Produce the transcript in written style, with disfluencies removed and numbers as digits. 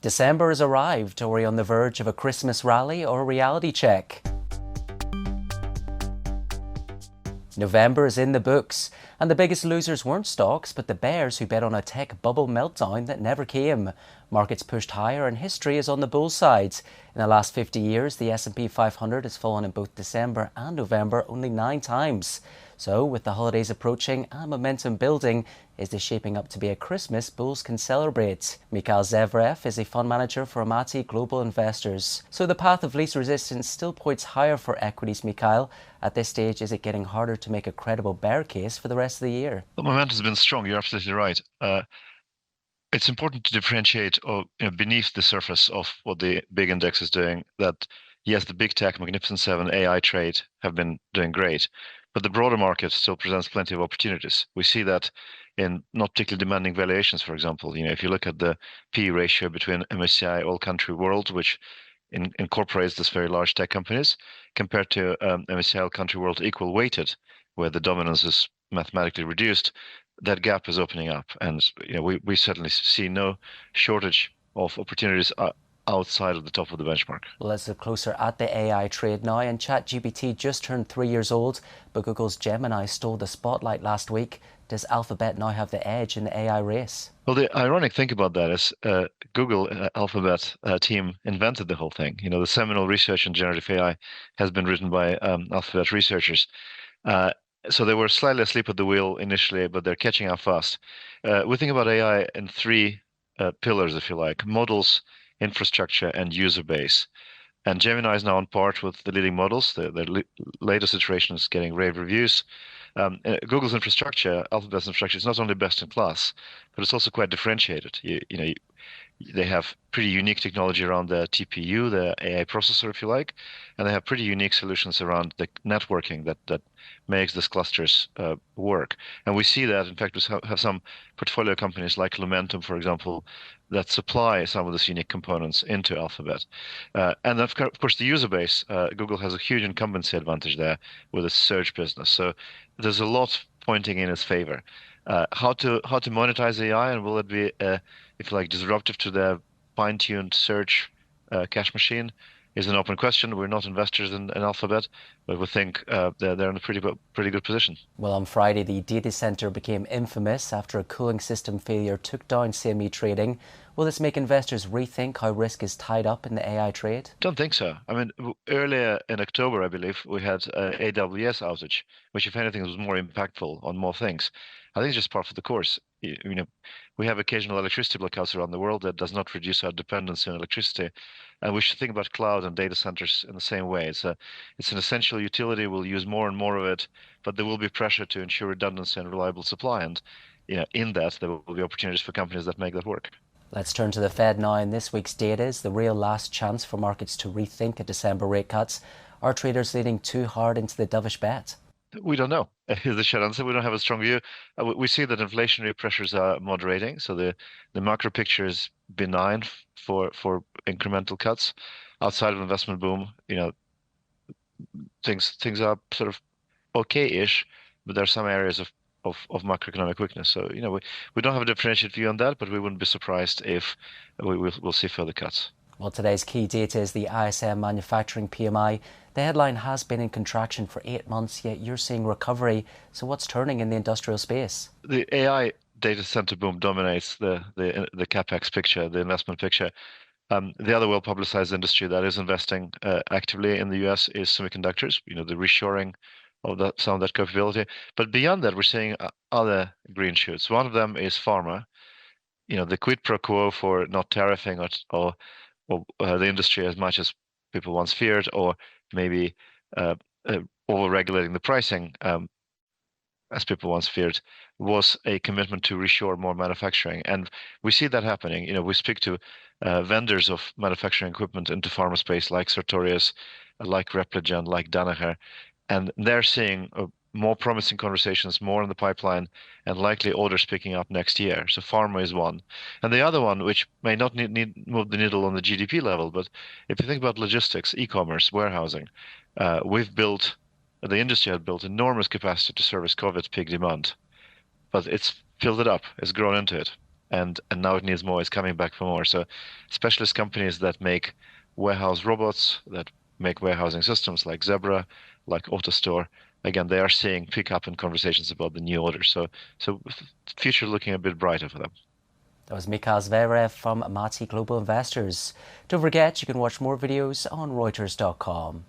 December has arrived. Are we on the verge of a Christmas rally or a reality check? November is in the books, and the biggest losers weren't stocks, but the bears who bet on a tech bubble meltdown that never came. Markets pushed higher, and history is on the bull side. In the last 50 years, the S&P 500 has fallen in both December and November only 9 times. So, with the holidays approaching and momentum building, is this shaping up to be a Christmas bulls can celebrate? Mikhail Zverev is a fund manager for Amati Global Investors. So the path of least resistance still points higher for equities, Mikhail. At this stage, is it getting harder to make a credible bear case for the rest of the year? The momentum has been strong. You're absolutely right. It's important to differentiate beneath the surface of what the big index is doing, that yes, the big tech, Magnificent Seven, AI trade have been doing great, but the broader market still presents plenty of opportunities. We see that in not particularly demanding valuations, for example. If you look at the P ratio between MSCI All Country World, which incorporates these very large tech companies, compared to MSCI All Country World Equal Weighted, where the dominance is mathematically reduced, that gap is opening up, and we certainly see no shortage of opportunities outside of the top of the benchmark. Let's look closer at the AI trade now. And ChatGPT just turned 3 years old, but Google's Gemini stole the spotlight last week. Does Alphabet now have the edge in the AI race? Well, the ironic thing about that is Google Alphabet team invented the whole thing. The seminal research in generative AI has been written by Alphabet researchers. So they were slightly asleep at the wheel initially, but they're catching up fast. We think about AI in three pillars, if you like: models, infrastructure, and user base. And Gemini is now on par with the leading models. The latest iteration is getting rave reviews. Google's infrastructure, Alphabet's infrastructure, is not only best in class, but it's also quite differentiated. They have pretty unique technology around the TPU, the AI processor, if you like, and they have pretty unique solutions around the networking that makes these clusters work. And we see that, in fact, we have some portfolio companies like Lumentum, for example, that supply some of these unique components into Alphabet. And of course, the user base, Google has a huge incumbency advantage there with its search business. So there's a lot pointing in its favor. How to monetize AI, and will it be, if you like, disruptive to the fine-tuned search cash machine, is an open question. We're not investors in Alphabet, but we think they're in a pretty good position. Well, on Friday, the data center became infamous after a cooling system failure took down CME trading. Will this make investors rethink how risk is tied up in the AI trade? Don't think so. I mean, earlier in October, I believe, we had AWS outage, which, if anything, was more impactful on more things. I think it's just part of the course. We have occasional electricity blackouts around the world. That does not reduce our dependency on electricity. And we should think about cloud and data centers in the same way. It's an essential utility. We'll use more and more of it, but there will be pressure to ensure redundancy and reliable supply. And in that, there will be opportunities for companies that make that work. Let's turn to the Fed now, and this week's data is the real last chance for markets to rethink a December rate cuts. Are traders leaning too hard into the dovish bet? We don't know. Is the short answer. We don't have a strong view. We see that inflationary pressures are moderating, so the macro picture is benign for incremental cuts. Outside of investment boom, things are sort of okay-ish, but there are some areas of macroeconomic weakness. So we don't have a differentiated view on that, but we wouldn't be surprised if we'll see further cuts. Well, today's key data is the ISM manufacturing PMI. The headline has been in contraction for 8 months, yet you're seeing recovery. So what's turning in the industrial space? The AI data center boom dominates the capex picture, the investment picture. The other well-publicized industry that is investing actively in the US is semiconductors. The reshoring of some of that capability. But beyond that, we're seeing other green shoots. One of them is pharma. The quid pro quo for not tariffing or the industry as much as people once feared, or maybe over-regulating the pricing as people once feared, was a commitment to reshore more manufacturing. And we see that happening. We speak to vendors of manufacturing equipment into pharma space like Sartorius, like Repligen, like Danaher, and they're seeing more promising conversations, more in the pipeline, and likely orders picking up next year. So pharma is one. And the other one, which may not need move the needle on the GDP level, but if you think about logistics, e-commerce, warehousing, the industry had built enormous capacity to service COVID's peak demand, but it's filled it up, it's grown into it. and now it needs more. It's coming back for more. So specialist companies that make warehouse robots, that make warehousing systems like Zebra, like AutoStore, again, they are seeing pick up in conversations about the new orders. So future looking a bit brighter for them. That was Mikhail Zverev from Amati Global Investors. Don't forget, you can watch more videos on Reuters.com.